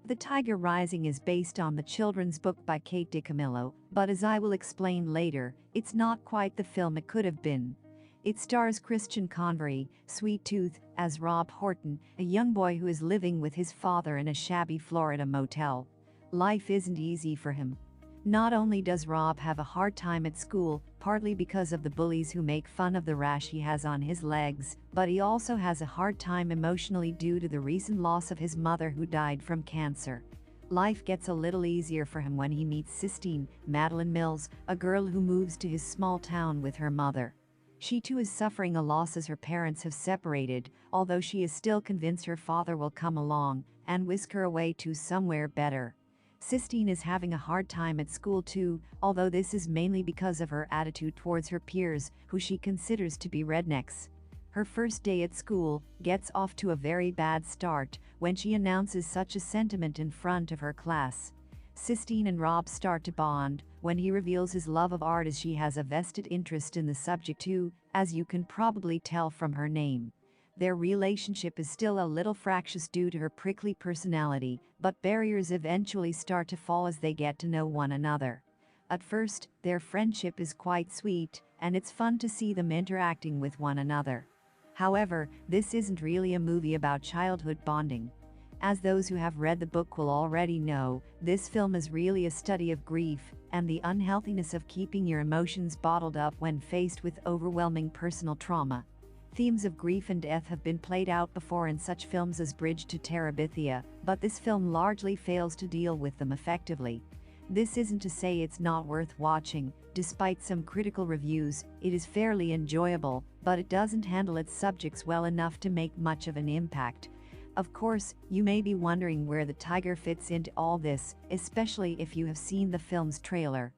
The Tiger Rising is based on the children's book by Kate DiCamillo, but as I will explain later, it's not quite the film it could have been. It stars Christian Convery, Sweet Tooth, as Rob Horton, a young boy who is living with his father in a shabby Florida motel. Life isn't easy for him. Not only does Rob have a hard time at school, partly because of the bullies who make fun of the rash he has on his legs, but he also has a hard time emotionally due to the recent loss of his mother who died from cancer. Life gets a little easier for him when he meets Sistine, Madeline Mills, a girl who moves to his small town with her mother. She too is suffering a loss as her parents have separated, although she is still convinced her father will come along and whisk her away to somewhere better. Sistine is having a hard time at school too, although this is mainly because of her attitude towards her peers, who she considers to be rednecks. Her first day at school gets off to a very bad start when she announces such a sentiment in front of her class. Sistine and Rob start to bond when he reveals his love of art, as she has a vested interest in the subject too, as you can probably tell from her name. Their relationship is still a little fractious due to her prickly personality, but barriers eventually start to fall as they get to know one another. At first, their friendship is quite sweet, and it's fun to see them interacting with one another. However, this isn't really a movie about childhood bonding. As those who have read the book will already know, this film is really a study of grief and the unhealthiness of keeping your emotions bottled up when faced with overwhelming personal trauma. Themes of grief and death have been played out before in such films as Bridge to Terabithia, but this film largely fails to deal with them effectively. This isn't to say it's not worth watching. Despite some critical reviews, it is fairly enjoyable, but it doesn't handle its subjects well enough to make much of an impact. Of course, you may be wondering where the tiger fits into all this, especially if you have seen the film's trailer.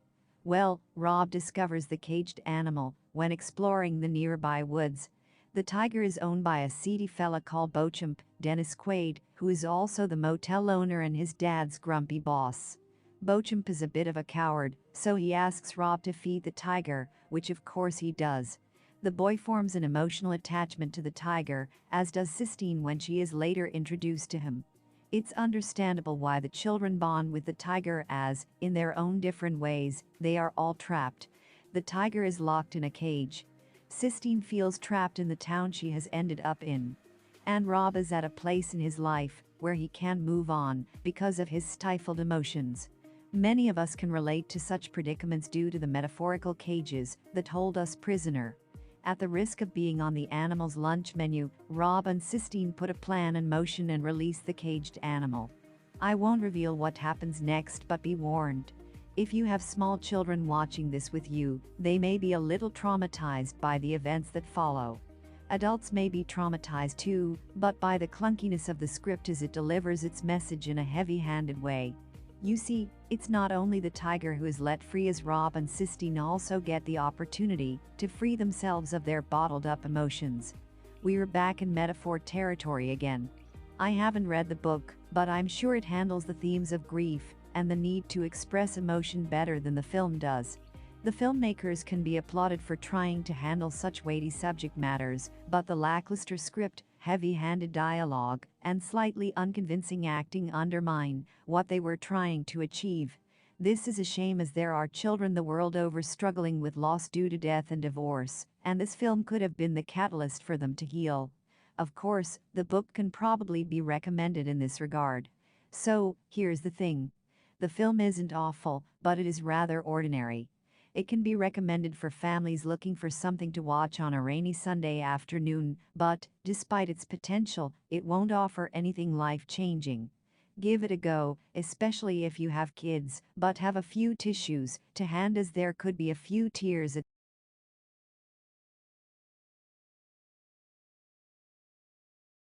Well, Rob discovers the caged animal when exploring the nearby woods. The tiger is owned by a seedy fella called Beauchamp, Dennis Quaid, who is also the motel owner and his dad's grumpy boss. Beauchamp is a bit of a coward, so he asks Rob to feed the tiger, which of course he does. The boy forms an emotional attachment to the tiger, as does Sistine when she is later introduced to him. It's understandable why the children bond with the tiger, as, in their own different ways, they are all trapped. The tiger is locked in a cage. Sistine feels trapped in the town she has ended up in. And Rob is at a place in his life where he can't move on because of his stifled emotions. Many of us can relate to such predicaments due to the metaphorical cages that hold us prisoner. At the risk of being on the animal's lunch menu, Rob and Sistine put a plan in motion and release the caged animal. I won't reveal what happens next, but be warned. If you have small children watching this with you, they may be a little traumatized by the events that follow. Adults may be traumatized too, but by the clunkiness of the script as it delivers its message in a heavy-handed way. You see, it's not only the tiger who is let free, as Rob and Sistine also get the opportunity to free themselves of their bottled-up emotions. We're back in metaphor territory again. I haven't read the book, but I'm sure it handles the themes of grief and the need to express emotion better than the film does. The filmmakers can be applauded for trying to handle such weighty subject matters, but the lackluster script, heavy-handed dialogue, and slightly unconvincing acting undermine what they were trying to achieve. This is a shame, as there are children the world over struggling with loss due to death and divorce, and this film could have been the catalyst for them to heal. Of course, the book can probably be recommended in this regard. So, here's the thing. The film isn't awful, but it is rather ordinary. It can be recommended for families looking for something to watch on a rainy Sunday afternoon, but, despite its potential, it won't offer anything life-changing. Give it a go, especially if you have kids, but have a few tissues to hand, as there could be a few tears at